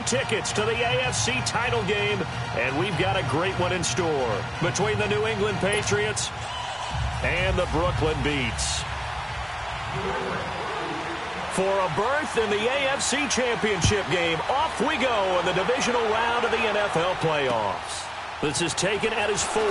tickets to the AFC title game, and we've got a great one in store between the New England Patriots and the Brooklyn Beats. For a berth in the AFC Championship game, off we go in the divisional round of the NFL playoffs. This is taken at his 4.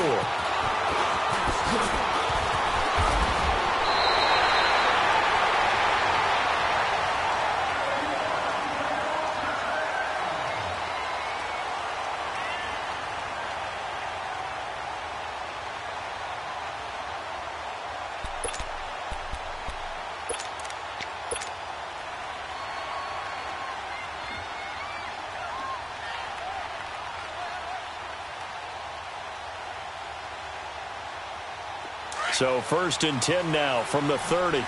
So 1st and 10 now from the 30. Here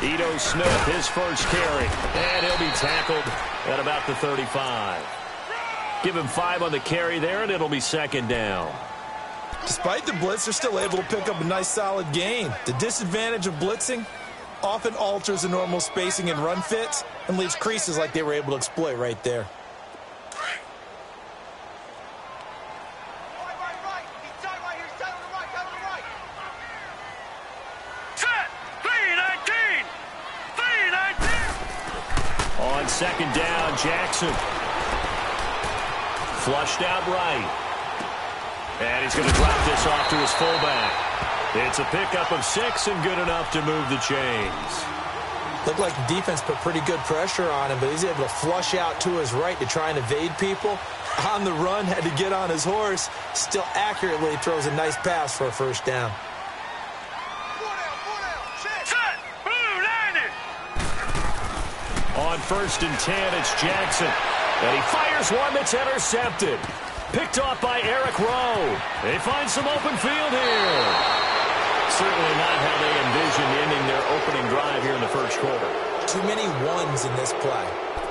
we go. Ito Smith, his first carry. And he'll be tackled at about the 35. Give him 5 on the carry there, and it'll be 2nd down. Despite the blitz, they're still able to pick up a nice, solid gain. The disadvantage of blitzing often alters the normal spacing and run fits and leaves creases like they were able to exploit right there. On 2nd down, Jackson. Flushed out right. And he's going to drop this off to his fullback. It's a pickup of 6 and good enough to move the chains. Looked like the defense put pretty good pressure on him, but he's able to flush out to his right to try and evade people. On the run, had to get on his horse. Still accurately throws a nice pass for a 1st down. On 1st and 10, it's Jackson. And he fires one that's intercepted. Picked off by Eric Rowe. They find some open field here. Certainly not how they envisioned ending their opening drive here in the 1st quarter. Too many ones in this play.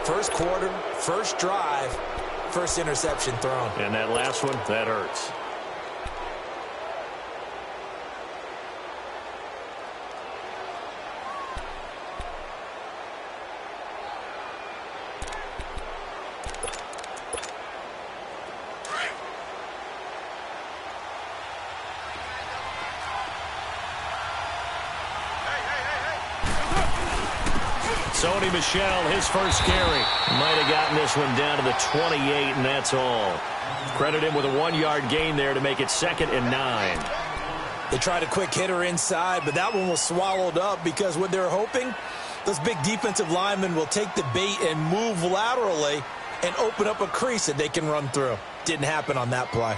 1st quarter, 1st drive, 1st interception thrown. And that last one, that hurts. Sony Michel, his first carry. Might have gotten this one down to the 28, and that's all. Credit him with a 1-yard gain there to make it 2nd and 9. They tried a quick hitter inside, but that one was swallowed up because what they're hoping, those big defensive linemen will take the bait and move laterally and open up a crease that they can run through. Didn't happen on that play.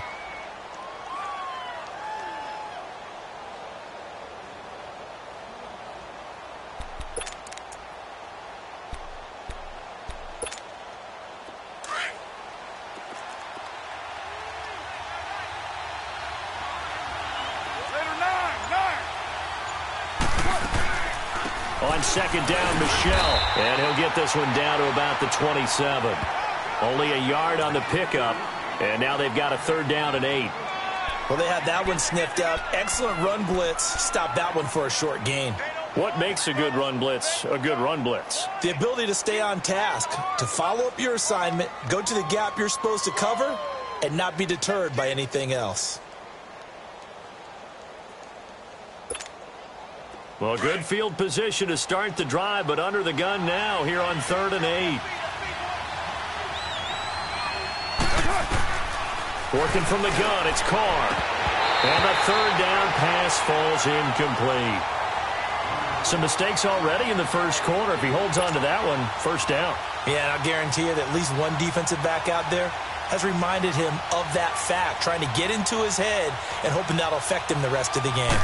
On 2nd down, Michel. And he'll get this one down to about the 27. Only a yard on the pickup. And now they've got a 3rd down and 8. Well, they had that one sniffed out. Excellent run blitz. Stop that one for a short gain. What makes a good run blitz a good run blitz? The ability to stay on task, to follow up your assignment, go to the gap you're supposed to cover, and not be deterred by anything else. Well, good field position to start the drive, but under the gun now here on 3rd and 8. Working from the gun, it's Carr. And the 3rd down pass falls incomplete. Some mistakes already in the 1st quarter. If he holds on to that one, 1st down. Yeah, and I'll guarantee you that at least one defensive back out there has reminded him of that fact, trying to get into his head and hoping that'll affect him the rest of the game.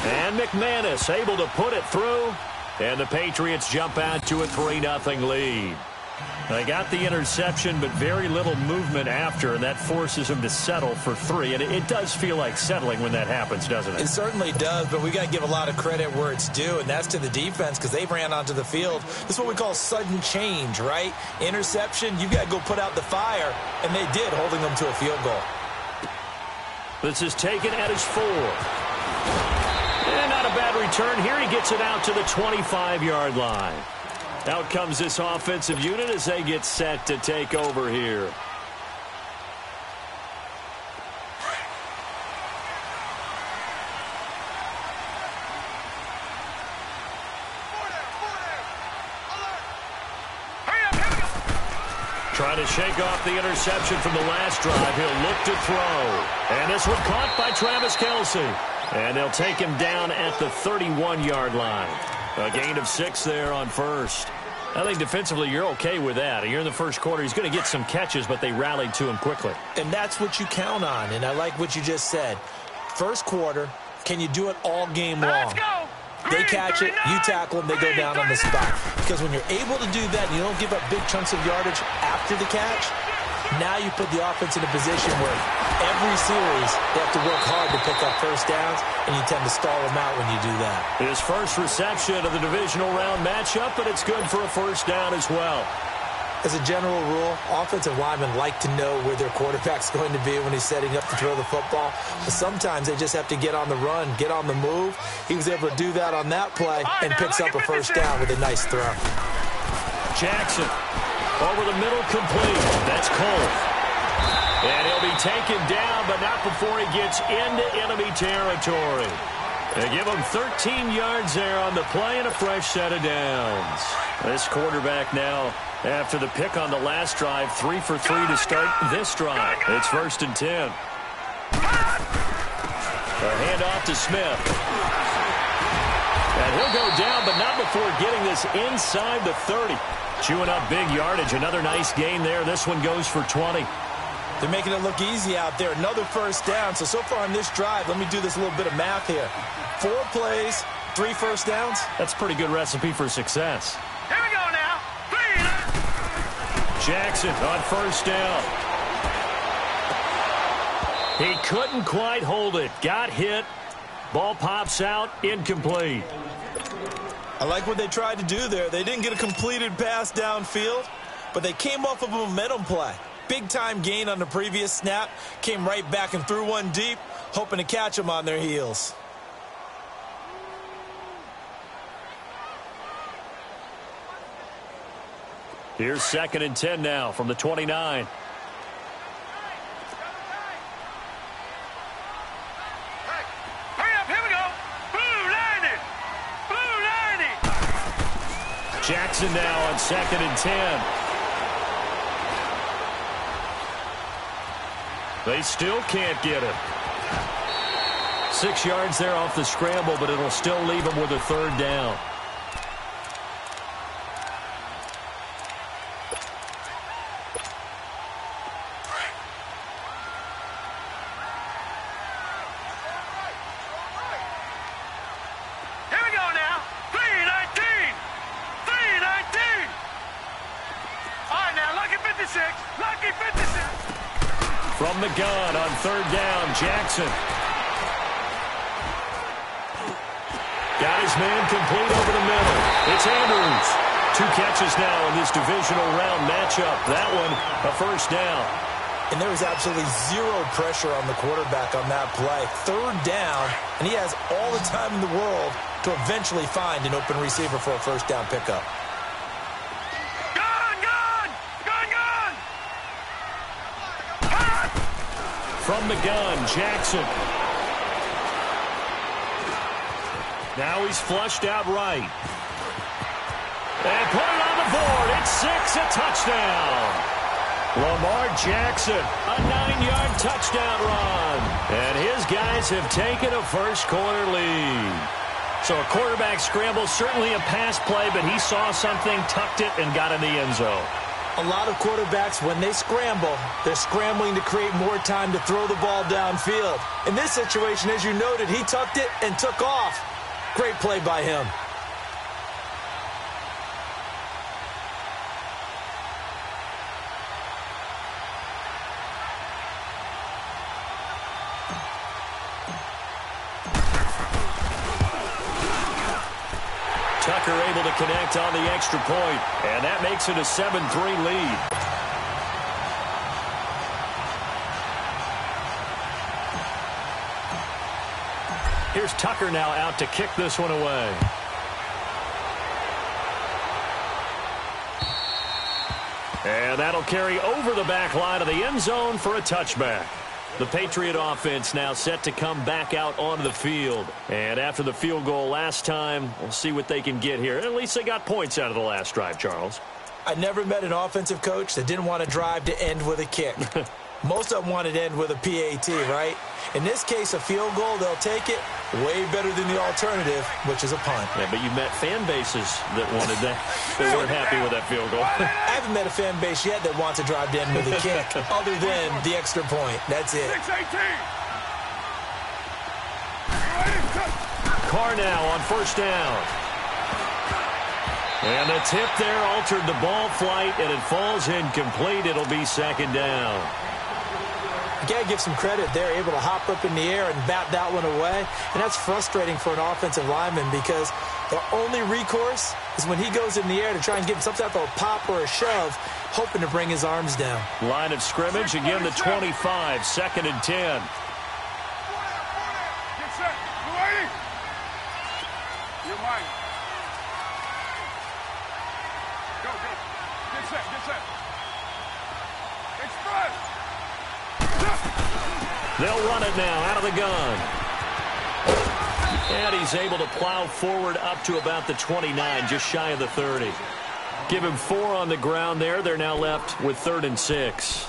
And McManus able to put it through. And the Patriots jump out to a 3-0 lead. They got the interception, but very little movement after, and that forces them to settle for 3. And it does feel like settling when that happens, doesn't it? It certainly does, but we got to give a lot of credit where it's due, and that's to the defense because they ran onto the field. This is what we call sudden change, right? Interception, you've got to go put out the fire, and they did, holding them to a field goal. This is taken at his 4. And not a bad return here. He gets it out to the 25-yard line. Out comes this offensive unit as they get set to take over here. Trying to shake off the interception from the last drive. He'll look to throw. And this one caught by Travis Kelce. And they'll take him down at the 31-yard line. A gain of 6 there on first. I think defensively you're okay with that. You're in the first quarter. He's going to get some catches, but they rallied to him quickly. And that's what you count on. And I like what you just said. First quarter, can you do it all game long? Let's go. They catch it, you tackle them, they go down on the spot. Because when you're able to do that and you don't give up big chunks of yardage after the catch, now you put the offense in a position where every series they have to work hard to pick up first downs, and you tend to stall them out when you do that. His first reception of the divisional round matchup, but it's good for a first down as well. As a general rule, offensive linemen like to know where their quarterback's going to be when he's setting up to throw the football. But sometimes they just have to get on the run, get on the move. He was able to do that on that play and picks up a first down with a nice throw. Jackson over the middle, complete. That's Cole. And he'll be taken down, but not before he gets into enemy territory. They give him 13 yards there on the play and a fresh set of downs. This quarterback now, after the pick on the last drive, 3 for 3 to start this drive. It's 1st and 10. A handoff to Smith. And he'll go down, but not before getting this inside the 30. Chewing up big yardage. Another nice gain there. This one goes for 20. They're making it look easy out there. Another first down. So far on this drive, let me do this little bit of math here. 4 plays, 3 first downs. That's a pretty good recipe for success. Here we go now. 3. Jackson on first down. He couldn't quite hold it. Got hit. Ball pops out. Incomplete. I like what they tried to do there. They didn't get a completed pass downfield, but they came off of a momentum play. Big-time gain on the previous snap. Came right back and threw one deep, hoping to catch them on their heels. Here's 2nd and 10 now from the 29. Hurry up, here we go. Blue 90. Blue 90. Jackson now on 2nd and 10. They still can't get him. 6 yards there off the scramble, but it'll still leave him with a 3rd down. Here we go now. 319. 319. All right, now, lucky 56. Lucky 56. From the gun on 3rd down, Jackson. Got his man complete over the middle. It's Andrews. 2 catches now in this divisional round matchup. That one, a first down. And there was absolutely zero pressure on the quarterback on that play. 3rd down, and he has all the time in the world to eventually find an open receiver for a first down pickup. From the gun, Jackson. Now he's flushed out right. And put it on the board. It's 6, a touchdown. Lamar Jackson, a 9-yard touchdown run. And his guys have taken a first quarter lead. So a quarterback scramble, certainly a pass play, but he saw something, tucked it, and got in the end zone. A lot of quarterbacks, when they scramble, they're scrambling to create more time to throw the ball downfield. In this situation, as you noted, he tucked it and took off. Great play by him. Tucker able to connect on the extra point, and that makes it a 7-3 lead. Here's Tucker now out to kick this one away. And that'll carry over the back line of the end zone for a touchback. The Patriot offense now set to come back out onto the field. And after the field goal last time, we'll see what they can get here. At least they got points out of the last drive, Charles. I never met an offensive coach that didn't want to drive to end with a kick. Most of them wanted to end with a PAT, right? In this case, a field goal, they'll take it way better than the alternative, which is a punt. Yeah, but you met fan bases that wanted that. They weren't happy with that field goal. I haven't met a fan base yet that wants to drive to end with a kick, other than the extra point. That's it. 6-18. Carr now on first down. And the tip there altered the ball flight, and it falls incomplete. It'll be second down. You got to give some credit. They're able to hop up in the air and bat that one away. And that's frustrating for an offensive lineman because the only recourse is when he goes in the air to try and get some type of a pop or a shove, hoping to bring his arms down. Line of scrimmage, again the 25, second and 10. Get set. You ready? You're mine. Go. Get set. Express. They'll run it now out of the gun. And he's able to plow forward up to about the 29, just shy of the 30. Give him 4 on the ground there. They're now left with 3rd and 6.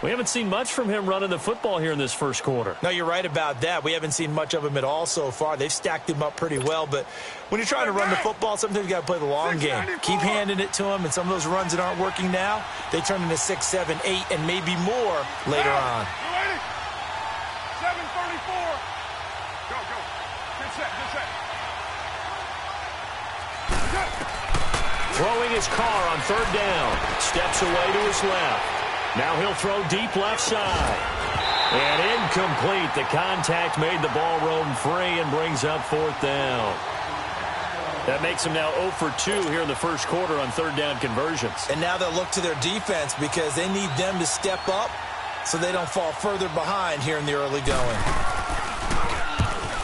We haven't seen much from him running the football here in this first quarter. No, you're right about that. We haven't seen much of him at all so far. They've stacked him up pretty well, but when you're trying to run the football, sometimes you got to play the long game. Keep handing it to him, and some of those runs that aren't working now, they turn into 6, 7, 8, and maybe more later on. You ready? 7:34. Go. Get set. Throwing his car on 3rd down. Steps away to his left. Now he'll throw deep left side. And incomplete. The contact made the ball roam free and brings up 4th down. That makes them now 0 for 2 here in the first quarter on 3rd down conversions. And now they'll look to their defense because they need them to step up so they don't fall further behind here in the early going.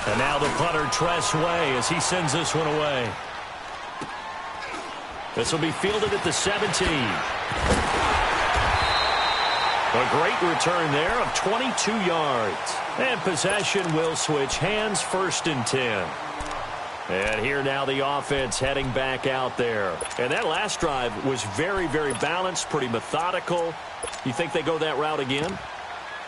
And now the punter, Tress Way, as he sends this one away. This will be fielded at the 17. A great return there of 22 yards. And possession will switch hands, 1st and 10. And here now the offense heading back out there. And that last drive was very, very balanced, pretty methodical. You think they go that route again?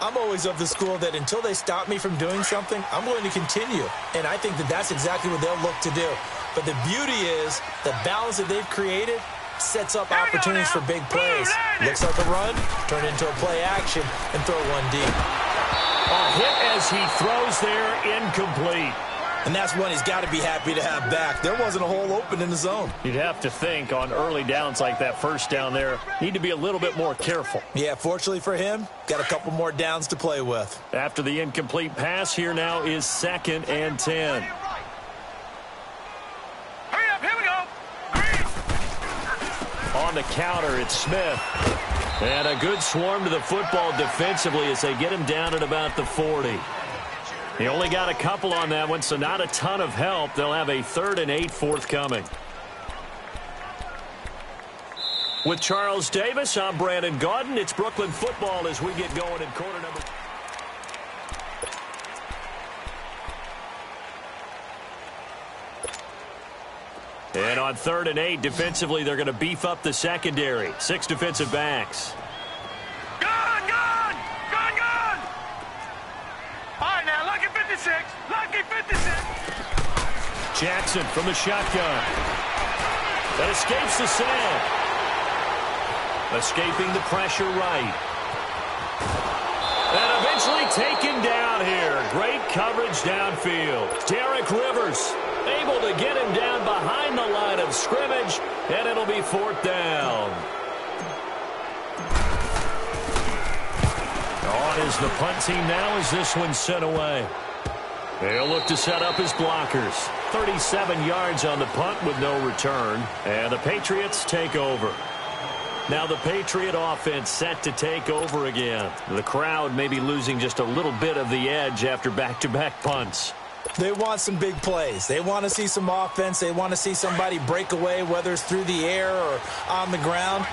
I'm always of the school that until they stop me from doing something, I'm going to continue. And I think that that's exactly what they'll look to do. But the beauty is the balance that they've created sets up opportunities for big plays. Looks like a run, turn into a play action, and throw one deep. A hit as he throws there, incomplete. And that's one he's got to be happy to have back. There wasn't a hole open in the zone. You'd have to think on early downs like that first down there, need to be a little bit more careful. Yeah, fortunately for him, got a couple more downs to play with. After the incomplete pass, here now is 2nd and 10. Hurry up, here we go. On the counter, it's Smith. And a good swarm to the football defensively as they get him down at about the 40. He only got a couple on that one, so not a ton of help. They'll have a 3rd and 8 forthcoming. With Charles Davis, I'm Brandon Gaudin. It's Brooklyn football as we get going in quarter number. And on 3rd and 8, defensively, they're going to beef up the secondary. 6 defensive backs. Lucky 56. Jackson from the shotgun. That escapes the sack. Escaping the pressure right. And eventually taken down here. Great coverage downfield. Derek Rivers able to get him down behind the line of scrimmage, and it'll be 4th down. On is the punt team now as this one's sent away. They'll look to set up his blockers. 37 yards on the punt with no return. And the Patriots take over. Now the Patriot offense set to take over again. The crowd may be losing just a little bit of the edge after back-to-back punts. They want some big plays. They want to see some offense. They want to see somebody break away, whether it's through the air or on the ground.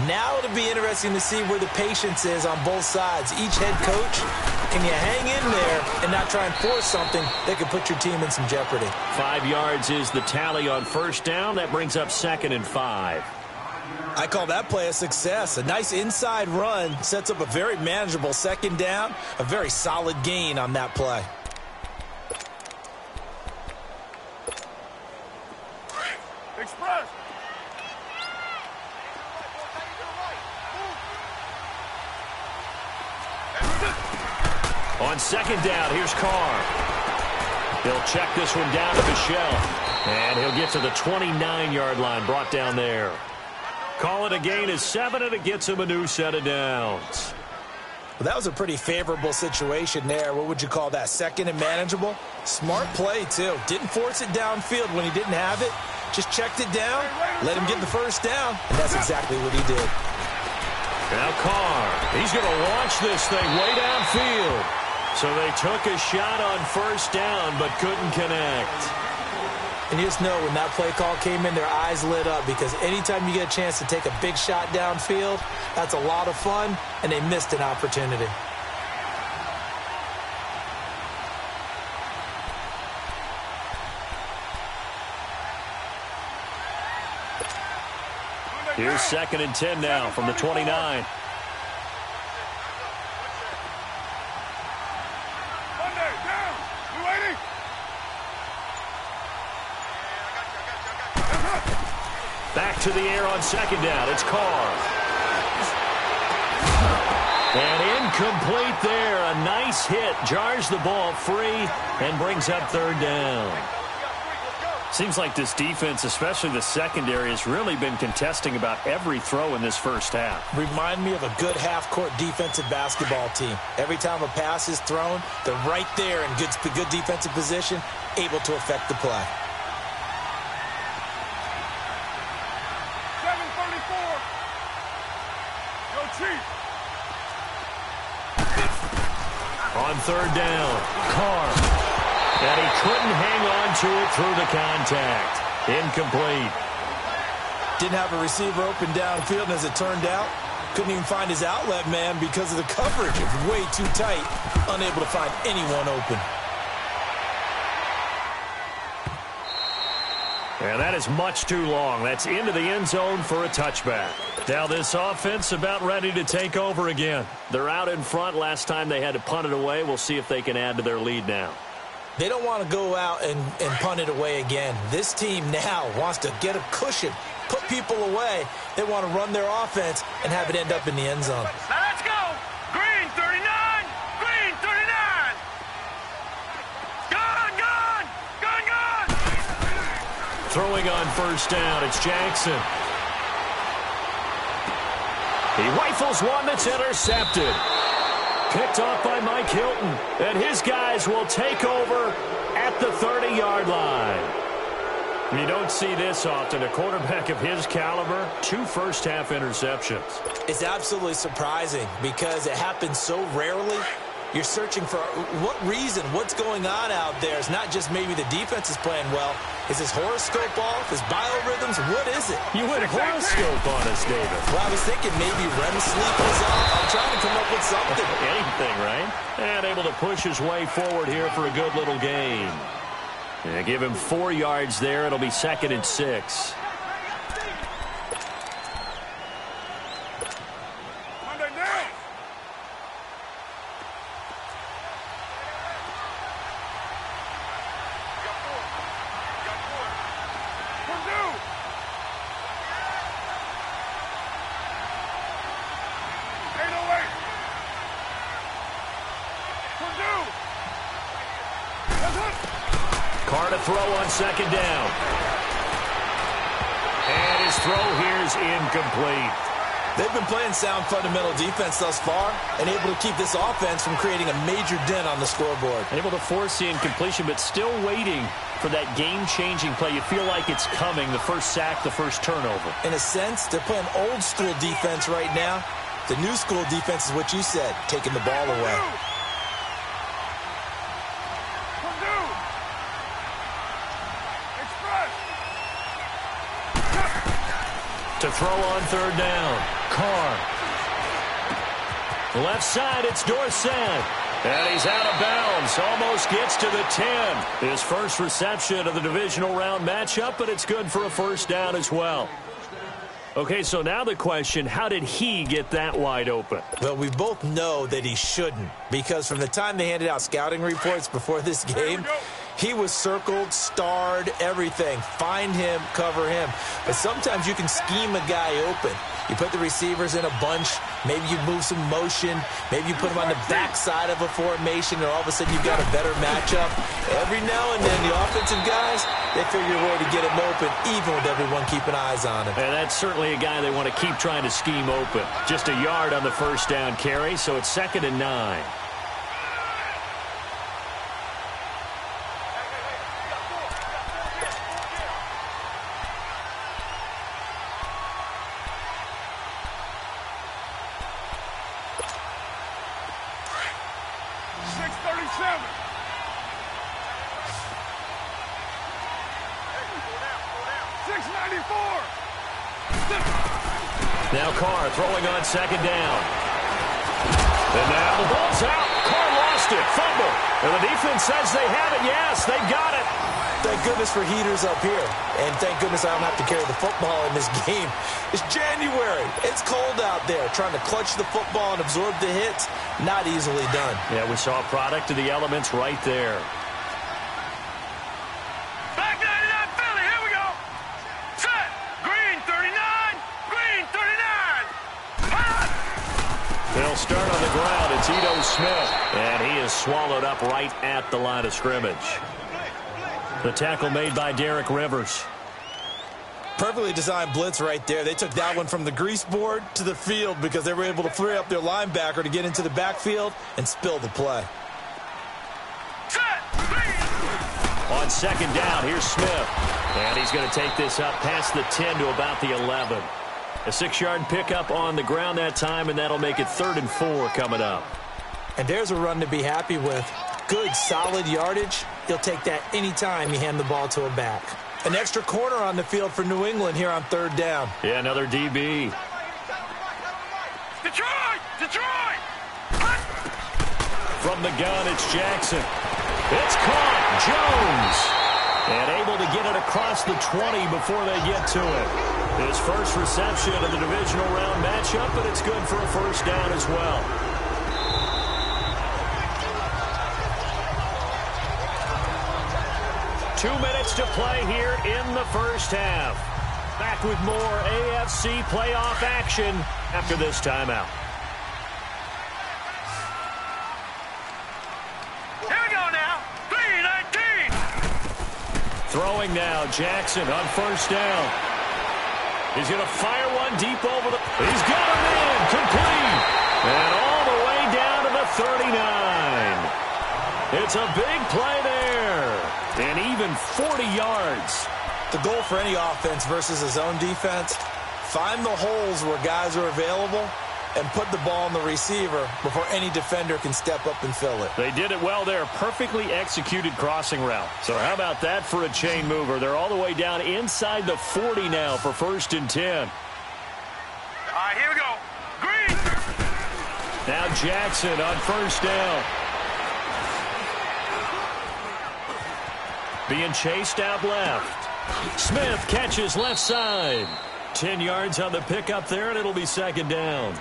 Now it'll be interesting to see where the patience is on both sides. Each head coach, can you hang in there and not try and force something that could put your team in some jeopardy? 5 yards is the tally on first down. That brings up 2nd and 5. I call that play a success. A nice inside run sets up a very manageable 2nd down, a very solid gain on that play. Express. On 2nd down, here's Carr. He'll check this one down to Michelle. And he'll get to the 29-yard line, brought down there. Call it a gain of 7, and it gets him a new set of downs. Well, that was a pretty favorable situation there. What would you call that? 2nd and manageable? Smart play, too. Didn't force it downfield when he didn't have it. Just checked it down, let him get the first down, and that's exactly what he did. Now Carr, he's going to launch this thing way downfield. So they took a shot on first down, but couldn't connect. And you just know when that play call came in, their eyes lit up, because anytime you get a chance to take a big shot downfield, that's a lot of fun, and they missed an opportunity. Here's 2nd and 10 now from the 29. Back to the air on 2nd down. It's Carr. And incomplete there. A nice hit. Jars the ball free and brings up 3rd down. Seems like this defense, especially the secondary, has really been contesting about every throw in this first half. Remind me of a good half-court defensive basketball team. Every time a pass is thrown, they're right there in good defensive position, able to affect the play. 7:34. Go Chiefs. On 3rd down, Carr. And he couldn't hang on to it through the contact. Incomplete. Didn't have a receiver open downfield, and as it turned out, couldn't even find his outlet man because of the coverage. It was way too tight, unable to find anyone open. And that is much too long. That's into the end zone for a touchback. Now this offense about ready to take over again. They're out in front. Last time they had to punt it away. We'll see if they can add to their lead now. They don't want to go out and punt it away again. This team now wants to get a cushion, put people away. They want to run their offense and have it end up in the end zone. Now let's go. Green 39. Green 39. Gun, gun. Gun, gun. Throwing on first down, it's Jackson. He rifles one that's intercepted. Picked off by Mike Hilton. And his guys will take over at the 30-yard line. You don't see this often. A quarterback of his caliber, 2 first-half interceptions. It's absolutely surprising because it happens so rarely. You're searching for what reason, what's going on out there. It's not just maybe the defense is playing well. Is his horoscope off? His biorhythms? What is it? You went horoscope on us, David. Well, I was thinking maybe REM sleep was off. I'm trying to come up with something. Anything, right? And able to push his way forward here for a good little gain. And give him 4 yards there. It'll be 2nd and 6. Carr to throw on 2nd down. And his throw here is incomplete. They've been playing sound fundamental defense thus far and able to keep this offense from creating a major dent on the scoreboard. Able to force the incompletion, but still waiting for that game-changing play. You feel like it's coming, the first sack, the first turnover. In a sense, they're playing old-school defense right now. The new school defense is what you said, taking the ball away. to throw on third down. Carr. Left side, it's Dorsett. And he's out of bounds. Almost gets to the 10. His first reception of the divisional round matchup, but it's good for a first down as well. Okay, so now the question, how did he get that wide open? Well, we both know that he shouldn't, because from the time they handed out scouting reports before this game, he was circled, starred, everything. Find him, cover him. But sometimes you can scheme a guy open. You put the receivers in a bunch. Maybe you move some motion. Maybe you put them on the backside of a formation, and all of a sudden you've got a better matchup. Every now and then, the offensive guys, they figure a way to get him open, even with everyone keeping eyes on him. And that's certainly a guy they want to keep trying to scheme open. Just a yard on the first down carry, so it's 2nd and 9. Now Carr throwing on 2nd down. And now the ball's out. Carr lost it. Fumble. And the defense says they have it. Yes, they got it. Thank goodness for heaters up here. And thank goodness I don't have to carry the football in this game. It's January. It's cold out there. Trying to clutch the football and absorb the hits, not easily done. Yeah, we saw a product of the elements right there. They'll start on the ground. It's Ito Smith. And he is swallowed up right at the line of scrimmage. The tackle made by Derek Rivers. Perfectly designed blitz right there. They took that one from the grease board to the field because they were able to free up their linebacker to get into the backfield and spill the play. On 2nd down, here's Smith. And he's going to take this up past the 10 to about the 11. A 6-yard pickup on the ground that time, and that'll make it 3rd and 4 coming up. And there's a run to be happy with. Good, solid yardage. He'll take that anytime you hand the ball to a back. An extra corner on the field for New England here on 3rd down. Yeah, another DB. Detroit! Detroit! From the gun, it's Jackson. It's caught. Jones. And able to get it across the 20 before they get to it. His first reception of the divisional round matchup, but it's good for a first down as well. Two minutes to play here in the first half. Back with more AFC playoff action after this timeout. Here we go now. 3-19. Throwing now, Jackson on first down. He's going to fire one deep over the... He's got him in, complete. And all the way down to the 39. It's a big play there. And even 40 yards. The goal for any offense versus a zone defense, find the holes where guys are available and put the ball on the receiver before any defender can step up and fill it. They did it well there. Perfectly executed crossing route. So how about that for a chain mover? They're all the way down inside the 40 now for 1st and 10. All right, here we go. Green. Now Jackson on first down. Being chased out left. Smith catches left side. 10 yards on the pickup there, and it'll be 2nd down.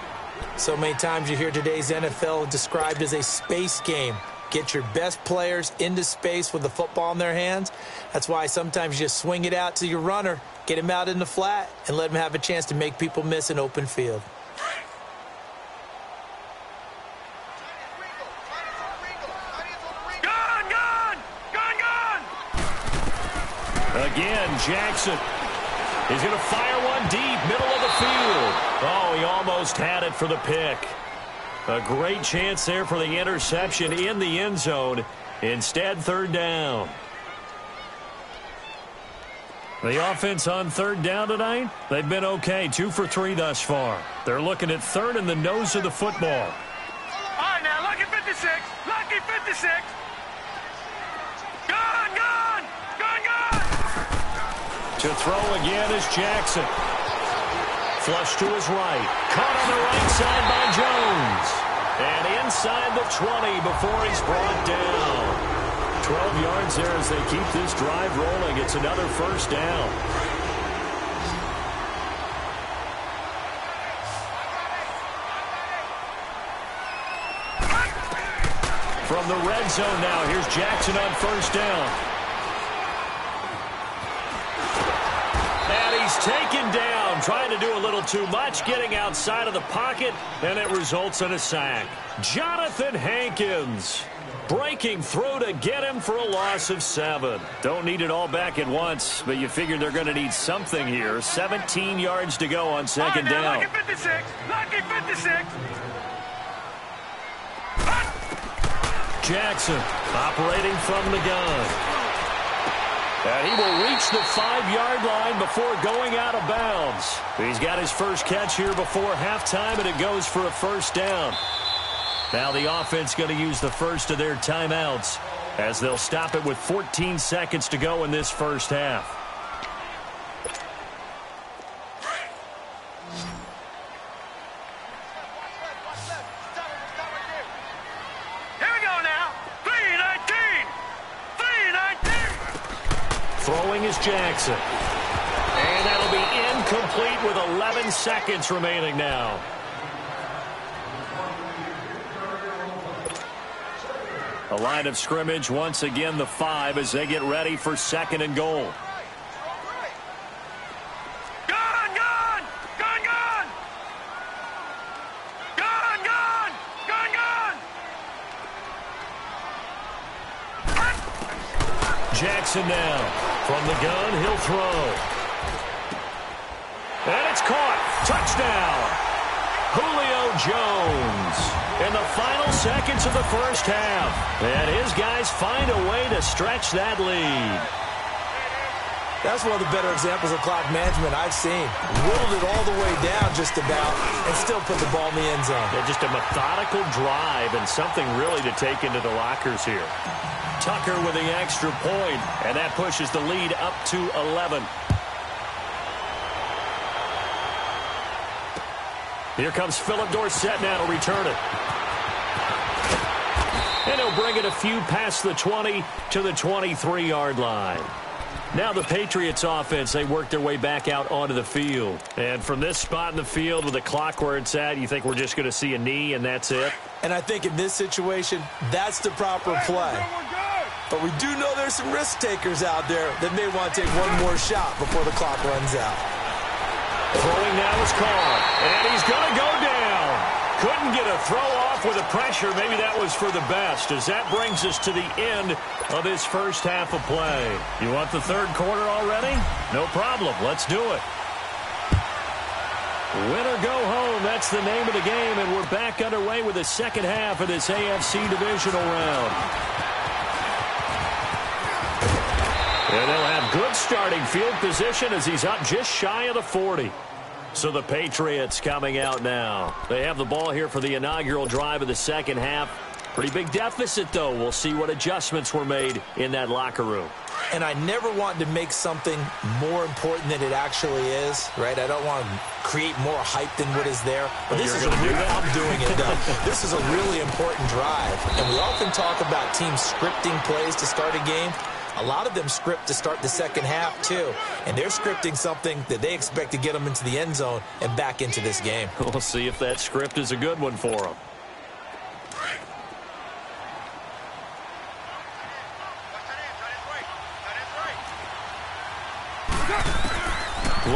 So many times you hear today's NFL described as a space game. Get your best players into space with the football in their hands. That's why sometimes you just swing it out to your runner, get him out in the flat, and let him have a chance to make people miss an open field. Gun, gun! Gun, gun! Again, Jackson. He's going to fire one deep, middle of the field. Oh, he almost had it for the pick. A great chance there for the interception in the end zone. Instead, 3rd down. The offense on 3rd down tonight, they've been okay. 2 for 3 thus far. They're looking at 3rd in the nose of the football. All right, now, lucky 56. Lucky 56. Gun, gun! Gun, gun! To throw again is Jackson. Flush to his right. Caught on the right side by Jones. And inside the 20 before he's brought down. 12 yards there as they keep this drive rolling. It's another first down. From the red zone now, here's Jackson on first down. And he's taken down, trying to do a little too much, getting outside of the pocket, and it results in a sack. Jonathan Hankins breaking through to get him for a loss of 7. Don't need it all back at once, but you figure they're going to need something here. 17 yards to go on second down. Lucky 56. Lucky 56. Jackson operating from the gun. And he will reach the 5-yard line before going out of bounds. He's got his first catch here before halftime, and it goes for a first down. Now the offense going to use the first of their timeouts as they'll stop it with 14 seconds to go in this first half. Throwing is Jackson. And that'll be incomplete with 11 seconds remaining now. A line of scrimmage, once again the 5 as they get ready for second and goal. Gun, gun! Gun, gun! Gun, gun! Gun, gun! Jackson now. From the gun, he'll throw. And it's caught. Touchdown. Julio Jones in the final seconds of the first half. And his guys find a way to stretch that lead. That's one of the better examples of clock management I've seen. Whittled it all the way down just about and still put the ball in the end zone. Yeah, just a methodical drive and something really to take into the lockers here. Tucker with the extra point, and that pushes the lead up to 11. Here comes Philip Dorsett now to return it. And he'll bring it a few past the 20 to the 23-yard line. Now the Patriots offense, they work their way back out onto the field. And from this spot in the field with the clock where it's at, you think we're just going to see a knee and that's it? And I think in this situation, that's the proper play. But we do know there's some risk takers out there that may want to take one more shot before the clock runs out. Throwing now is Carr, and he's going to go down. Couldn't get a throw off with the pressure. Maybe that was for the best, as that brings us to the end of this first half of play. You want the third quarter already? No problem. Let's do it. Win or go home, that's the name of the game, and we're back underway with the second half of this AFC divisional round. And they'll have good starting field position as he's up just shy of the 40. So the Patriots coming out now. They have the ball here for the inaugural drive of the second half. Pretty big deficit, though. We'll see what adjustments were made in that locker room. And I never want to make something more important than it actually is, right? I don't want to create more hype than what is there. But this is I'm doing it, though. This is a really important drive. And we often talk about teams scripting plays to start a game. A lot of them script to start the second half, too. And they're scripting something that they expect to get them into the end zone and back into this game. We'll see if that script is a good one for them.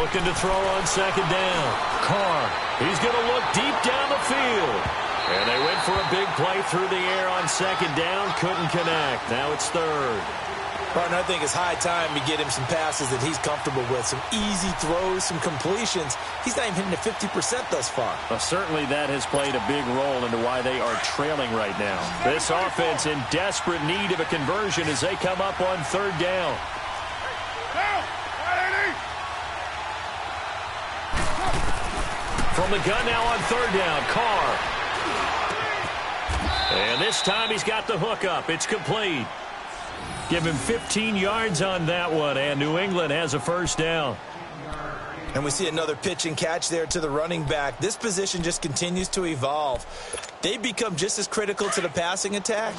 Looking to throw on second down. Carr, he's going to look deep down the field. And they went for a big play through the air on second down. Couldn't connect. Now it's third. And I think it's high time to get him some passes that he's comfortable with. Some easy throws, some completions. He's not even hitting the 50% thus far. Well, certainly that has played a big role into why they are trailing right now. This offense in desperate need of a conversion as they come up on third down. From the gun now on third down, Carr. And this time he's got the hook up. It's complete. Give him 15 yards on that one, and New England has a first down. And we see another pitch and catch there to the running back. This position just continues to evolve. They become just as critical to the passing attack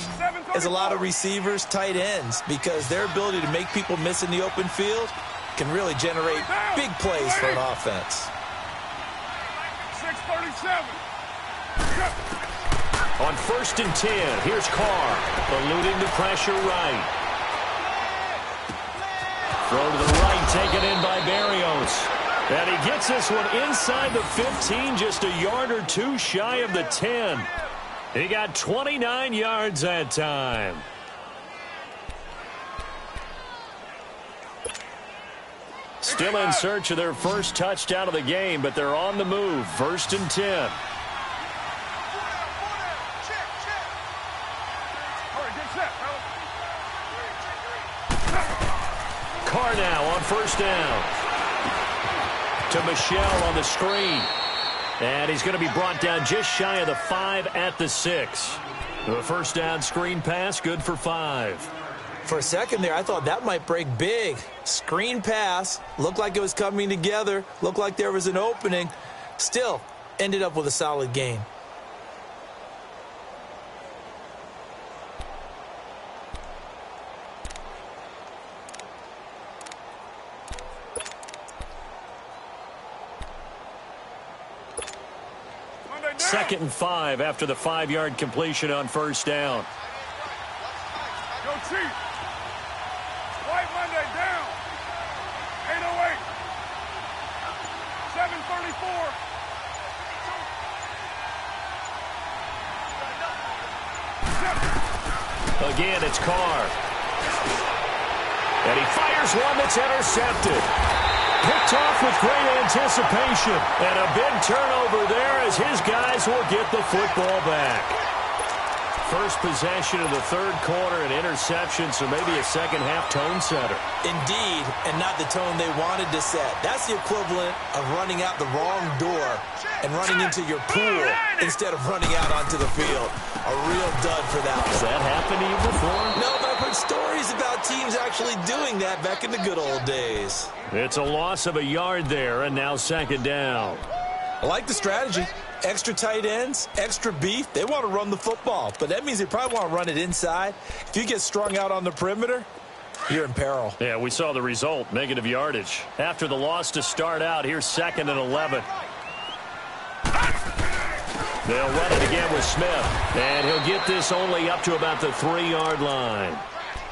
as a lot of receivers, tight ends, because their ability to make people miss in the open field can really generate big plays for an offense. 637. On 1st and 10, here's Carr, eluding the pressure right. Throw to the right, taken in by Berrios. And he gets this one inside the 15, just a yard or two shy of the 10. He got 29 yards that time. Still in search of their first touchdown of the game, but they're on the move. 1st and 10. Carr now on 1st down. To Michel on the screen. And he's going to be brought down just shy of the 5 at the 6. The 1st down screen pass, good for 5. For a second there, I thought that might break big. Screen pass, looked like it was coming together, looked like there was an opening. Still, ended up with a solid gain. Second and 5 after the 5-yard completion on 1st down. Go Chief. White Monday down. 808. 734. Again, it's Carr. And he fires one that's intercepted. Picked off with great anticipation. And a big turnover there as his guys will get the football back. First possession of the 3rd quarter, an interception, so maybe a second-half tone setter. Indeed, and not the tone they wanted to set. That's the equivalent of running out the wrong door and running into your pool instead of running out onto the field. A real dud for that one. Has that happened to you before? No, but I've heard stories about teams actually doing that back in the good old days. It's a loss of a yard there, and now 2nd down. I like the strategy. Extra tight ends, extra beef. They want to run the football, but that means they probably want to run it inside. If you get strung out on the perimeter, you're in peril. Yeah, we saw the result, negative yardage. After the loss to start out, here's 2nd and 11. They'll run it again with Smith, and he'll get this only up to about the 3-yard line.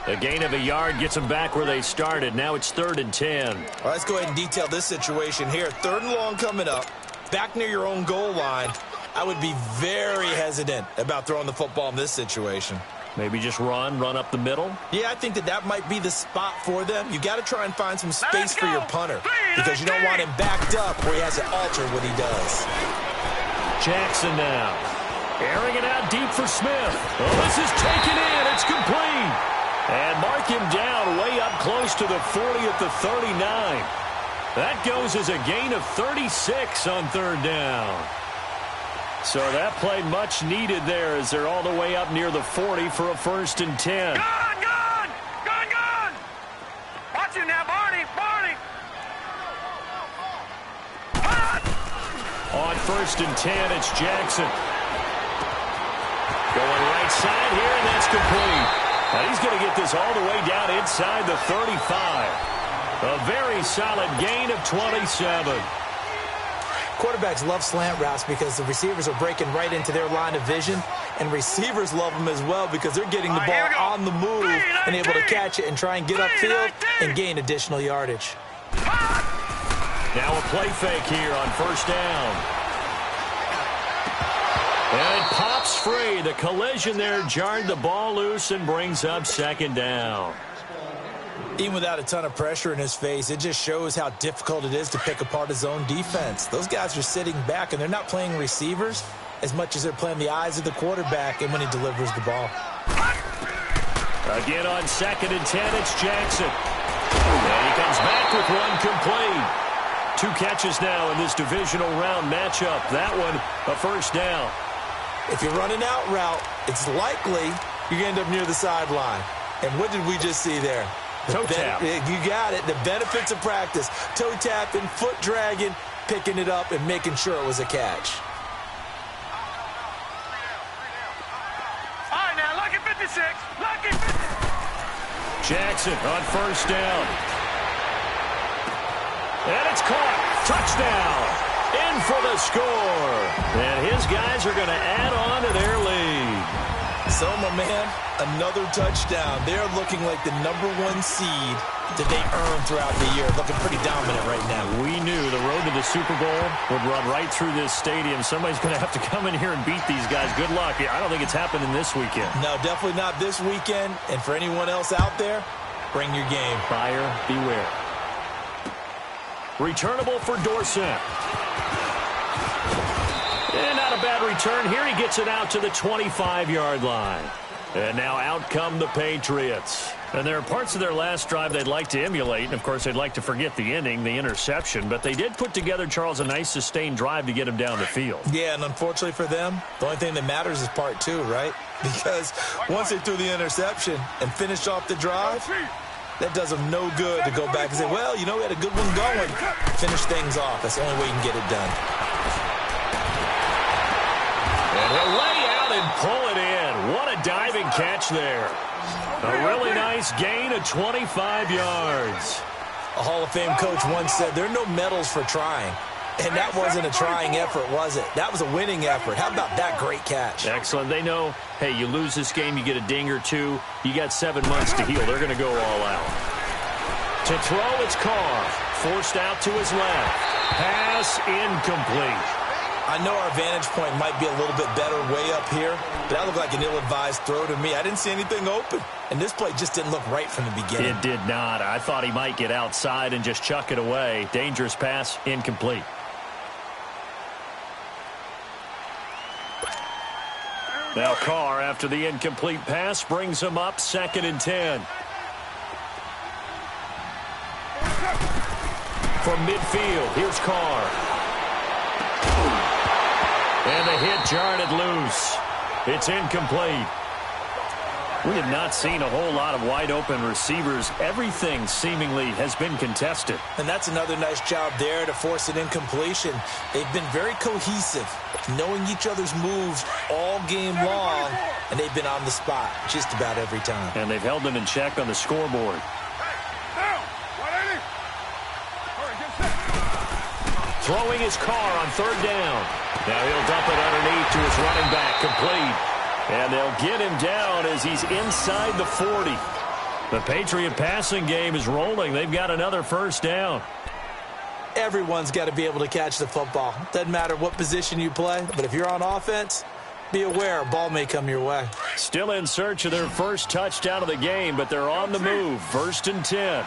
A gain of a yard gets them back where they started. Now it's 3rd and 10. All right, let's go ahead and detail this situation here. 3rd and long coming up. Back near your own goal line, I would be very hesitant about throwing the football in this situation. Maybe just run up the middle? Yeah, I think that might be the spot for them. You got to try and find some space for your punter because you don't want him backed up where he has to alter what he does. Jackson now. Airing it out deep for Smith. Oh, this is taken in. It's complete. And mark him down way up close to the 40 at the 39. That goes as a gain of 36 on 3rd down. So that play much needed there as they're all the way up near the 40 for a 1st and 10. Gone! Watch him now, Barney! On 1st and 10, it's Jackson. Going right side here, and that's complete. And he's going to get this all the way down inside the 35. A very solid gain of 27. Quarterbacks love slant routes because the receivers are breaking right into their line of vision, and receivers love them as well because they're getting the ball on the move and able to catch it and try and get upfield and gain additional yardage. Now a play fake here on 1st down. And it pops free. The collision there jarred the ball loose and brings up 2nd down. Even without a ton of pressure in his face, it just shows how difficult it is to pick apart his own defense. Those guys are sitting back, and they're not playing receivers as much as they're playing the eyes of the quarterback and when he delivers the ball. Again on 2nd and 10, it's Jackson. And he comes back with one complete. 2 catches now in this divisional round matchup. That one, a 1st down. If you run an out route, it's likely you're going to end up near the sideline. And what did we just see there? Toe tap. You got it. The benefits of practice. Toe tapping, foot dragging, picking it up, and making sure it was a catch. All right, now, lucky 56. Lucky 56. Jackson on first down. And it's caught. Touchdown. In for the score. And his guys are going to add on to their lead. So, my man, another touchdown. They're looking like the #1 seed that they earned throughout the year. Looking pretty dominant right now. We knew the road to the Super Bowl would run right through this stadium. Somebody's going to have to come in here and beat these guys. Good luck. I don't think it's happening this weekend. No, definitely not this weekend. And for anyone else out there, bring your game. Buyer beware. Returnable for Dorsett. And not a bad return here. He gets it out to the 25-yard line. And now out come the Patriots. And there are parts of their last drive they'd like to emulate. And, of course, they'd like to forget the ending, the interception. But they did put together, Charles, a nice sustained drive to get him down the field. Yeah, and unfortunately for them, the only thing that matters is part 2, right? Because once they threw the interception and finished off the drive, that does them no good to go back and say, well, you know, we had a good one going. Finish things off. That's the only way you can get it done. And he'll lay out and pull it in. What a diving catch there. A really nice gain of 25 yards. A Hall of Fame coach once said, there are no medals for trying. And that wasn't a trying effort, was it? That was a winning effort. How about that great catch? Excellent. They know, hey, you lose this game, you get a ding or two. You got 7 months to heal. They're going to go all out. To throw, it's Carr. Forced out to his left. Pass incomplete. I know our vantage point might be a little bit better way up here, but that looked like an ill-advised throw to me. I didn't see anything open, and this play just didn't look right from the beginning. It did not. I thought he might get outside and just chuck it away. Dangerous pass, incomplete. Now Carr, after the incomplete pass, brings him up 2nd and 10. From midfield, here's Carr. And the hit jarred it loose. It's incomplete. We have not seen a whole lot of wide-open receivers. Everything seemingly has been contested. And that's another nice job there to force an incompletion. They've been very cohesive, knowing each other's moves all game long, and they've been on the spot just about every time. And they've held them in check on the scoreboard. Throwing his Carr on 3rd down. Now he'll dump it underneath to his running back, complete. And they'll get him down as he's inside the 40. The Patriot passing game is rolling. They've got another 1st down. Everyone's got to be able to catch the football. Doesn't matter what position you play, but if you're on offense, be aware a ball may come your way. Still in search of their first touchdown of the game, but they're on the move. 1st and 10.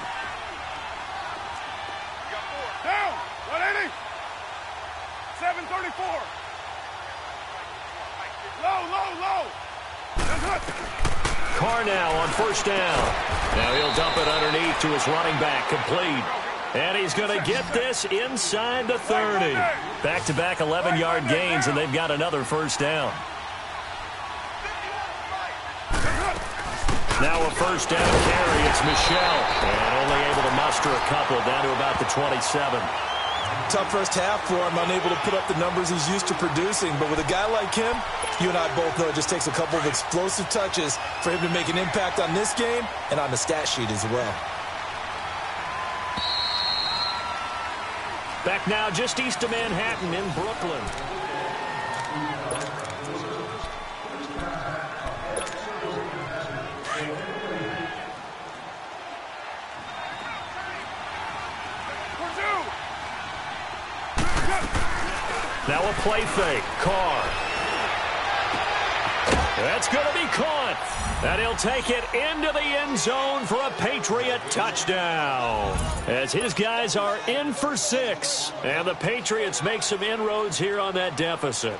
Down, 180. 734. Low. Carr now on 1st down. Now he'll dump it underneath to his running back, complete. And he's going to get this inside the 30. Back-to-back 11-yard gains, and they've got another 1st down. Now a 1st down carry. It's Michelle. And only able to muster a couple down to about the 27. Tough first half for him, unable to put up the numbers he's used to producing. But with a guy like him, you and I both know it just takes a couple of explosive touches for him to make an impact on this game and on the stat sheet as well. Back now just east of Manhattan in Brooklyn. Now a play fake. Carr. That's going to be caught. And he'll take it into the end zone for a Patriot touchdown. As his guys are in for 6. And the Patriots make some inroads here on that deficit.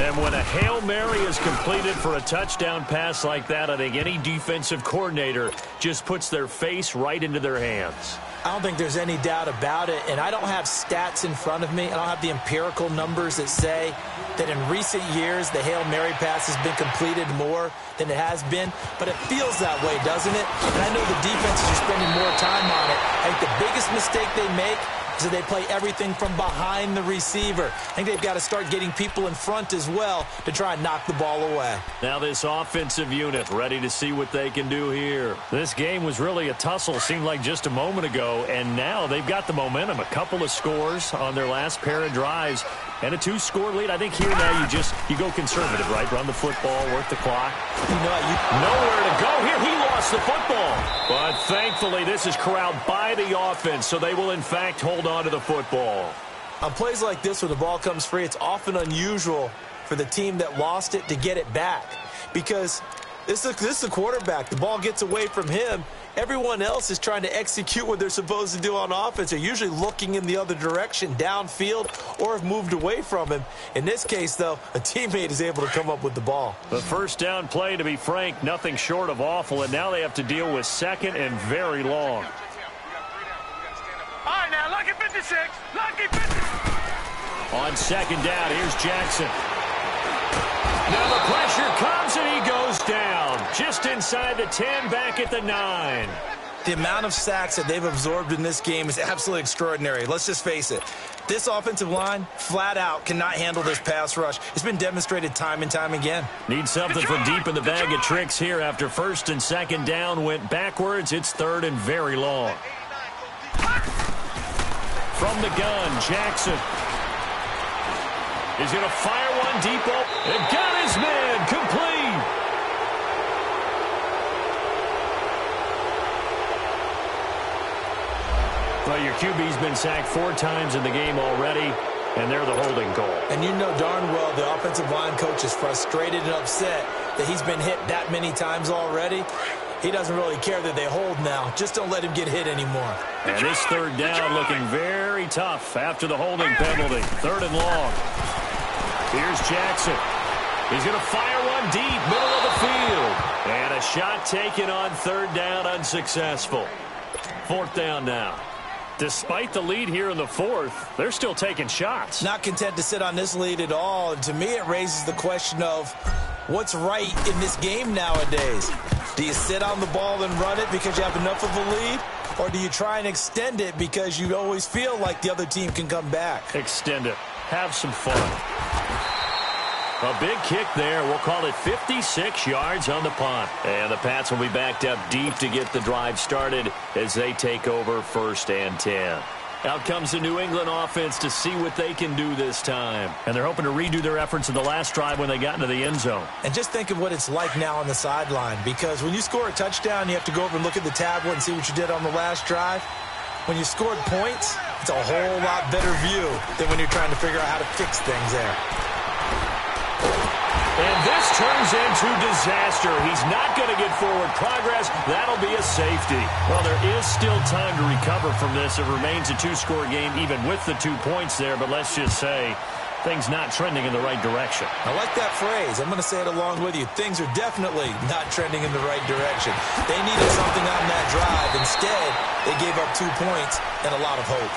And when a Hail Mary is completed for a touchdown pass like that, I think any defensive coordinator just puts their face right into their hands. I don't think there's any doubt about it, and I don't have stats in front of me. I don't have the empirical numbers that say that in recent years the Hail Mary pass has been completed more than it has been, but it feels that way, doesn't it? And I know the defenses are spending more time on it. I think the biggest mistake they make is that they play everything from behind the receiver. I think they've got to start getting people in front as well to try and knock the ball away. Now this offensive unit ready to see what they can do here. This game was really a tussle, seemed like just a moment ago, and now they've got the momentum. A couple of scores on their last pair of drives and a 2-score lead. I think here now you go conservative, right? Run the football, work the clock. Nowhere to go here. He lost the football. But thankfully this is corralled by the offense, so they will in fact hold on to the football. On plays like this where the ball comes free, it's often unusual for the team that lost it to get it back, because this is the quarterback. The ball gets away from him. Everyone else is trying to execute what they're supposed to do on offense. They're usually looking in the other direction, downfield, or have moved away from him. In this case, though, a teammate is able to come up with the ball. The first down play, to be frank, nothing short of awful, and now they have to deal with second and very long. All right, now, lucky 56. Lucky 56. On second down, here's Jackson. Now the pressure comes, and he goes down. Just inside the 10, back at the 9. The amount of sacks that they've absorbed in this game is absolutely extraordinary. Let's just face it. This offensive line, flat out, cannot handle this pass rush. It's been demonstrated time and time again. Need something from deep in the bag of tricks here after first and second down went backwards. It's third and very long. From the gun, Jackson. He's going to fire one deep. And got his man complete. Well, your QB's been sacked 4 times in the game already, and they're the holding goal. And you know darn well the offensive line coach is frustrated and upset that he's been hit that many times already. He doesn't really care that they hold now. Just don't let him get hit anymore. And this third down looking very tough after the holding penalty. Third and long. Here's Jackson. He's going to fire one deep, middle of the field. And a shot taken on third down, unsuccessful. Fourth down now. Despite the lead here in the fourth, they're still taking shots. Not content to sit on this lead at all. And to me, it raises the question of what's right in this game nowadays. Do you sit on the ball and run it because you have enough of a lead? Or do you try and extend it because you always feel like the other team can come back? Extend it. Have some fun. A big kick there. We'll call it 56 yards on the punt. And the Pats will be backed up deep to get the drive started as they take over first and 10. Out comes the New England offense to see what they can do this time. And they're hoping to redo their efforts in the last drive when they got into the end zone. And just think of what it's like now on the sideline, because when you score a touchdown, you have to go over and look at the tablet and see what you did on the last drive. When you scored points, it's a whole lot better view than when you're trying to figure out how to fix things there. And this turns into disaster. He's not going to get forward progress. That'll be a safety. Well, there is still time to recover from this. It remains a 2-score game even with the 2 points there. But let's just say things not trending in the right direction. I like that phrase. I'm going to say it along with you. Things are definitely not trending in the right direction. They needed something on that drive. Instead, they gave up 2 points and a lot of hope.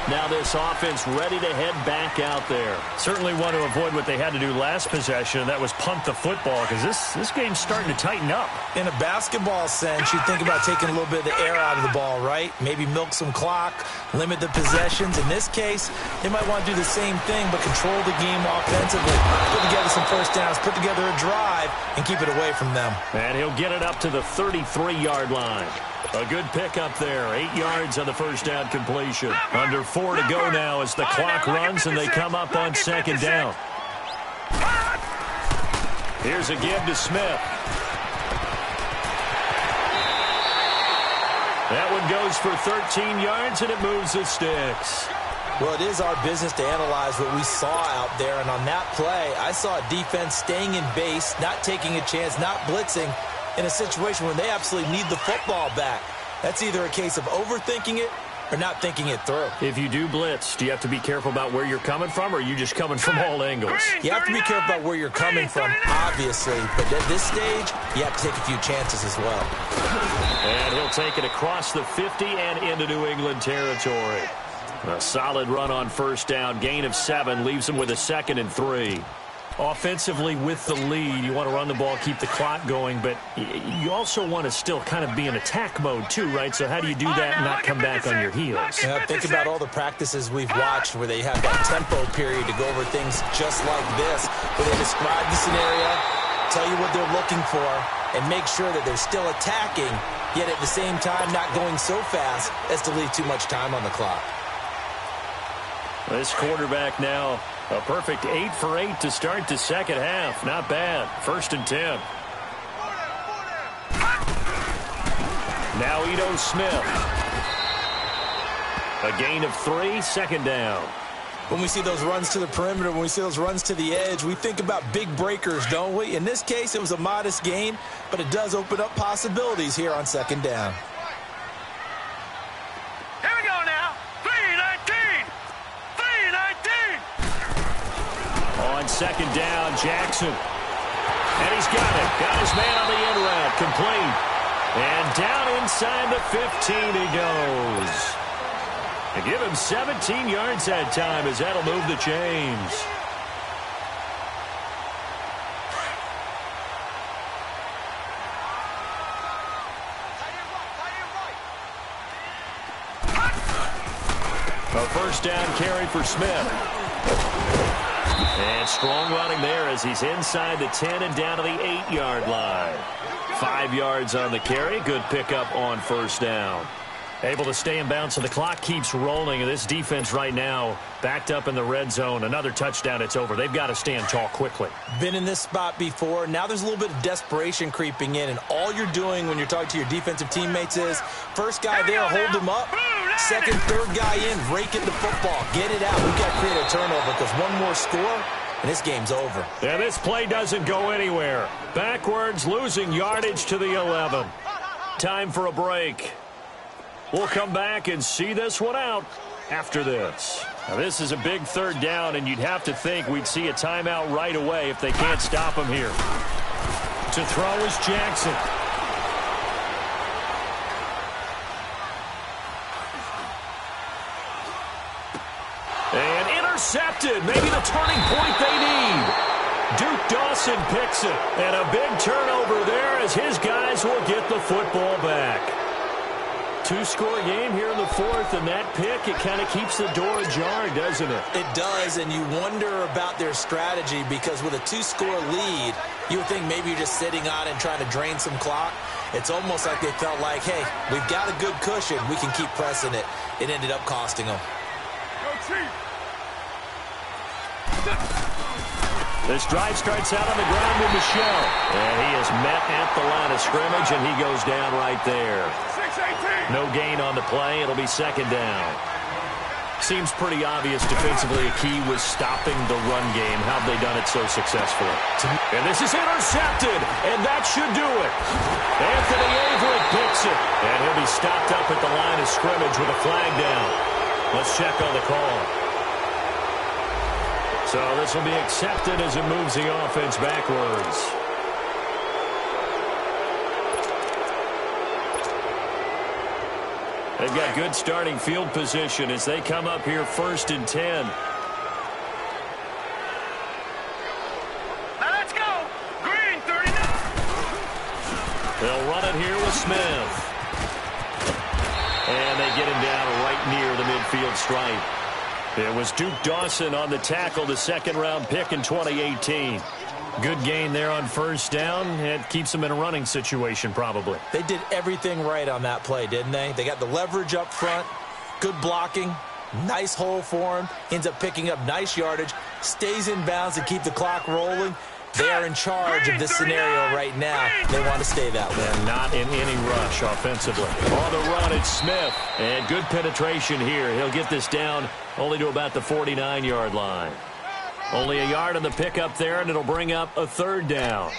Now this offense ready to head back out there. Certainly want to avoid what they had to do last possession, and that was punt the football, because this game's starting to tighten up. In a basketball sense, you think about taking a little bit of the air out of the ball, right? Maybe milk some clock, limit the possessions. In this case, they might want to do the same thing, but control the game offensively. Put together some first downs, put together a drive, and keep it away from them. And he'll get it up to the 33-yard line. A good pickup there. 8 yards on the first down completion. Under 4 to go now as the clock runs and they come up on second down. Here's a give to Smith. That one goes for 13 yards and it moves the sticks. Well, it is our business to analyze what we saw out there. And on that play, I saw a defense staying in base, not taking a chance, not blitzing, in a situation where they absolutely need the football back. That's either a case of overthinking it Or not thinking it through. If you do blitz, do you have to be careful about where you're coming from, or are you just coming from all angles? You have to be careful about where you're coming from, obviously. But at this stage, you have to take a few chances as well. And he'll take it across the 50 and into New England territory. A solid run on first down. Gain of 7 leaves him with a 2nd and 3. Offensively, with the lead, you want to run the ball, keep the clock going, but you also want to still kind of be in attack mode too, right? So how do you do that and not come back on your heels? Yeah, think about all the practices we've watched where they have that tempo period to go over things just like this, where they describe the scenario, tell you what they're looking for, and make sure that they're still attacking, yet at the same time not going so fast as to leave too much time on the clock. This quarterback now, a perfect 8 for 8 to start the second half. Not bad. 1st and 10. Now Ito Smith. A gain of 3, 2nd down. When we see those runs to the perimeter, when we see those runs to the edge, we think about big breakers, don't we? In this case, it was a modest gain, but it does open up possibilities here on 2nd down. Here we go now. 3-19. 3-19. On 2nd down, Jackson. And he's got it. Got his man on the end route. Complete. And down inside the 15 he goes. And give him 17 yards that time as that'll move the chains. A 1st down carry for Smith. And strong running there as he's inside the 10 and down to the 8-yard line. 5 yards on the carry. Good pickup on 1st down. Able to stay in bounds, so the clock keeps rolling. And this defense right now backed up in the red zone. Another touchdown, it's over. They've got to stand tall quickly. Been in this spot before. Now there's a little bit of desperation creeping in. And all you're doing when you're talking to your defensive teammates is, first guy there, hold him up. 2nd, 3rd guy in, rake it the football. Get it out. We've got to create a turnover because one more score, and this game's over. Yeah, this play doesn't go anywhere. Backwards, losing yardage to the 11. Time for a break. We'll come back and see this one out after this. Now, this is a big 3rd down, and you'd have to think we'd see a timeout right away if they can't stop him here. To throw is Jackson. And intercepted. Maybe the turning point they need. Duke Dawson picks it. And a big turnover there as his guys will get the football back. 2-score game here in the 4th, and that pick, it kind of keeps the door ajar, doesn't it? It does, and you wonder about their strategy because with a 2-score lead, you would think maybe you're just sitting on it and trying to drain some clock. It's almost like they felt like, hey, we've got a good cushion. We can keep pressing it. It ended up costing them. This drive starts out on the ground with Michel. And he is met at the line of scrimmage, and he goes down right there. No gain on the play. It'll be 2nd down. Seems pretty obvious defensively a key was stopping the run game. How have they done it so successfully? And this is intercepted, and that should do it. Anthony Averett picks it, and he'll be stopped up at the line of scrimmage with a flag down. Let's check on the call. So this will be accepted as it moves the offense backwards. They've got good starting field position as they come up here 1st and 10. Now let's go. Green 39. They'll run it here with Smith. And they get him down right near the midfield stripe. It was Duke Dawson on the tackle, the 2nd-round pick in 2018. Good gain there on 1st down. It keeps them in a running situation, probably. They did everything right on that play, didn't they? They got the leverage up front, good blocking, nice hole for him, ends up picking up nice yardage, stays in bounds to keep the clock rolling. They are in charge of this scenario right now. They want to stay that way. They're not in any rush offensively. On the run, it's Smith. And good penetration here. He'll get this down only to about the 49-yard line. Only a yard on the pickup there, and it'll bring up a 3rd down.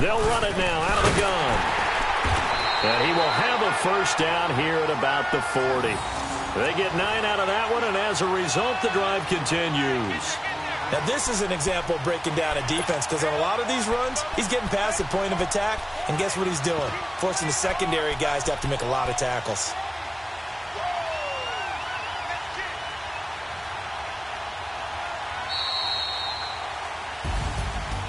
They'll run it now out of the gun. And he will have a first down here at about the 40. They get 9 out of that one, and as a result, the drive continues. Now, this is an example of breaking down a defense, because on a lot of these runs, he's getting past the point of attack, and guess what he's doing? Forcing the secondary guys to have to make a lot of tackles.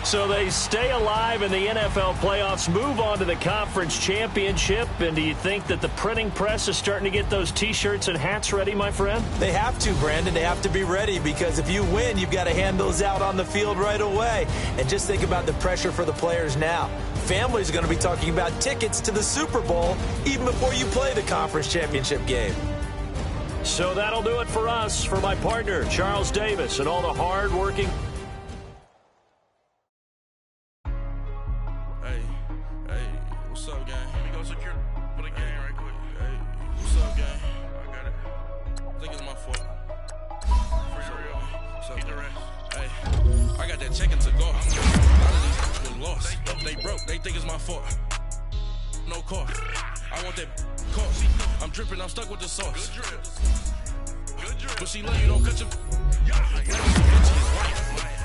So they stay alive in the NFL playoffs, move on to the conference championship. And do you think that the printing press is starting to get those T-shirts and hats ready, my friend? They have to, Brandon. They have to be ready, because if you win, you've got to hand those out on the field right away. And just think about the pressure for the players now. Families are going to be talking about tickets to the Super Bowl even before you play the conference championship game. So that'll do it for us. For my partner, Charles Davis, and all the hard-working... What's up, gang? Let me go secure for the game right quick. Hey, what's up, gang? I got it. I think it's my fault. For real. What's up, the rest? Hey, I got that check-in to go. A lot of these was lost. They broke. They think it's my fault. No cost. I want that cost. I'm dripping. I'm stuck with the sauce. Good drip. Good drip. But she love you, don't cut your...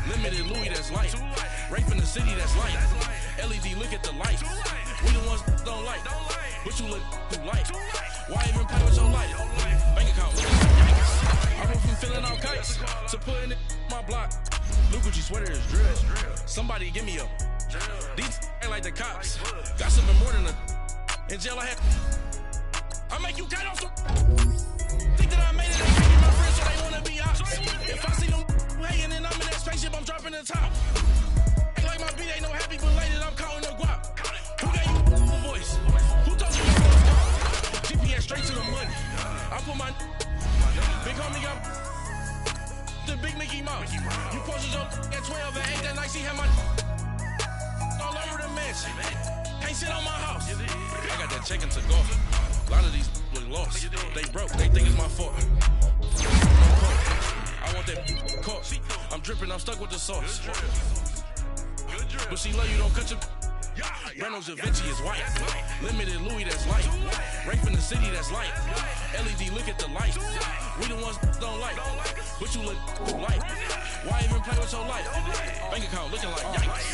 Limited Louis, that's light. Rape in the city, that's light. LED, look at the light. We the ones don't like. But you look too light. Why even play with your life? Bank account, look at the yikes. I went from filling out kites to putting it in my block. Blue Gucci sweater is drill. Somebody give me a... These ain't like the cops. Got something more than a... In jail I had... I make you cut off some... Think that I made it, they can't be my friends, so they wanna be out. If I see them hating and I'm in that spaceship, I'm dropping the top. Ain't like my beat ain't no happy belated, I'm counting the guap. Who gave you the voice? Who told you your voice call? GPS straight to the money. I put my big homie got the big Mickey Mouse. You posted your at 12 and 8 that night, she had my all over the mansion. Can't sit on my house. I got that check-in to go. A lot of these look lost. They broke, they think it's my fault. I want that cost. I'm dripping, I'm stuck with the sauce. But she love you, don't cut your... Reynolds Da Vinci is white. Limited Louis, that's light. Rape in the city, that's light. LED, look at the light. We the ones don't like. But you look too light. Why even play with your life? Bank account looking like yikes.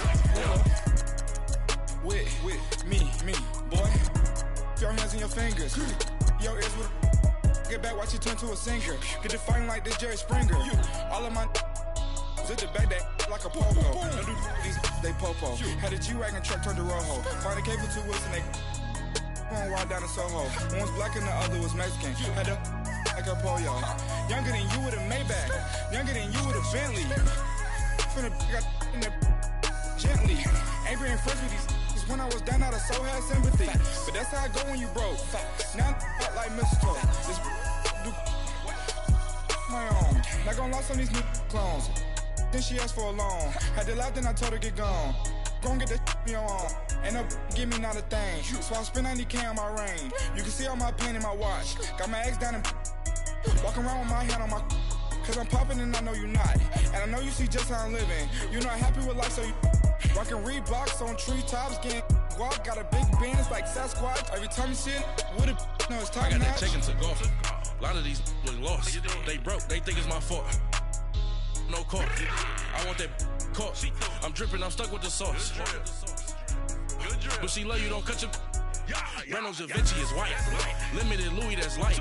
With me, boy. Your hands in your fingers. Your ears with get back, watch it turn to a singer. Get the fighting like this Jerry Springer. All of my zip the back that like a popo. Don't do these, they popo. Had a G-Wagon truck turned to Rojo. Find a cable 2 wheels and they going wild down in Soho. One was black and the other was Mexican. Had a like a pollo. Younger than you with a Maybach. Younger than you with a Bentley. Finna got in the gently. Ain't being friends with these. When I was down, I so had sympathy. But that's how I go when you broke. Now I'm like mistletoe. This do my own. Not gonna lost on these new clones. Then she asked for a loan. Had to laugh, then I told her get gone. Gon' get that me on. Ain't no give me not a thing. So I spend 90K on my range. You can see all my pain in my watch. Got my ex down and walking around with my hand on my. Cause I'm popping and I know you not. And I know you see just how I'm living. You're not happy with life, so you. Rockin' Reeboks on treetops, getting walk, got a big Benz like Sasquatch. Every time you see it, with it, no, it's time. I got that check-in to go. A lot of these look lost. They broke, they think it's my fault. No cost. I want that cost. I'm dripping, I'm stuck with the sauce. But she love you, don't cut your... Reynolds Da Vinci is white. Limited Louis, that's light.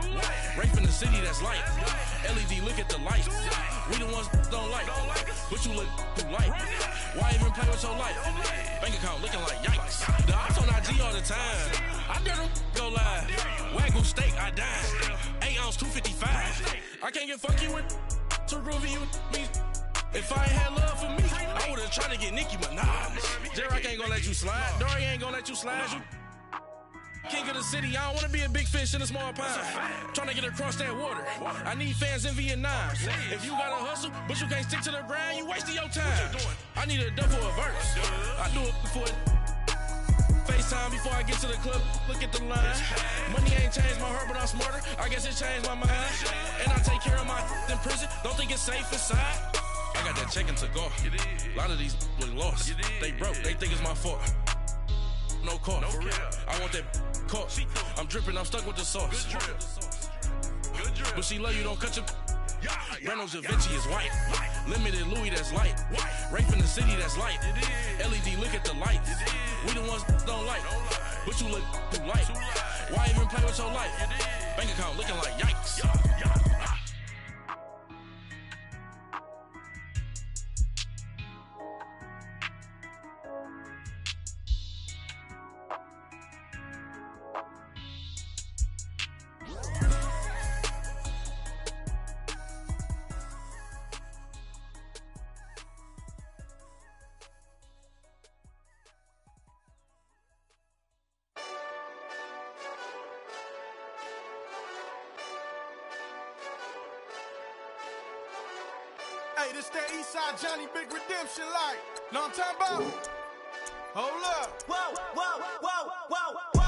Rape in the city, that's light. LED, look at the light. We the ones don't like. But you look too light. Why even play with your life? Bank account looking like yikes. The ops on IG all the time. I dare them go live. Wagyu steak, I dine. 8 ounce, 255. I can't get funky with too groovy you me. If I ain't had love for me, I would've tried to get Nicki Minaj. J-Rock ain't gonna let you slide. Dory ain't gonna let you slide. King of the city, I don't wanna be a big fish in a small pond. Tryna get across that water. I need fans in Vietnam. If you gotta hustle, but you can't stick to the grind, you wasting your time. I need a dub for a verse. I do it before FaceTime before I get to the club. Look at the line. Money ain't changed my heart, but I'm smarter. I guess it changed my mind. And I take care of my in prison. Don't think it's safe inside. I got that check-in to go. A lot of these look lost. They broke, they think it's my fault. no car. For real. I want that caught. I'm dripping, I'm stuck with the sauce. Good drip. But she love you, don't cut your. Reynolds Da Vinci is white. Limited Louis, that's light. Rape in the city, that's light. LED, look at the lights. We the ones don't like. But you look too light. Why even play with your life? Bank account looking like yikes. Hey, this that Eastside Johnny Big Redemption like. Know what I'm talking about? Hold up. Whoa, whoa, whoa, whoa, whoa.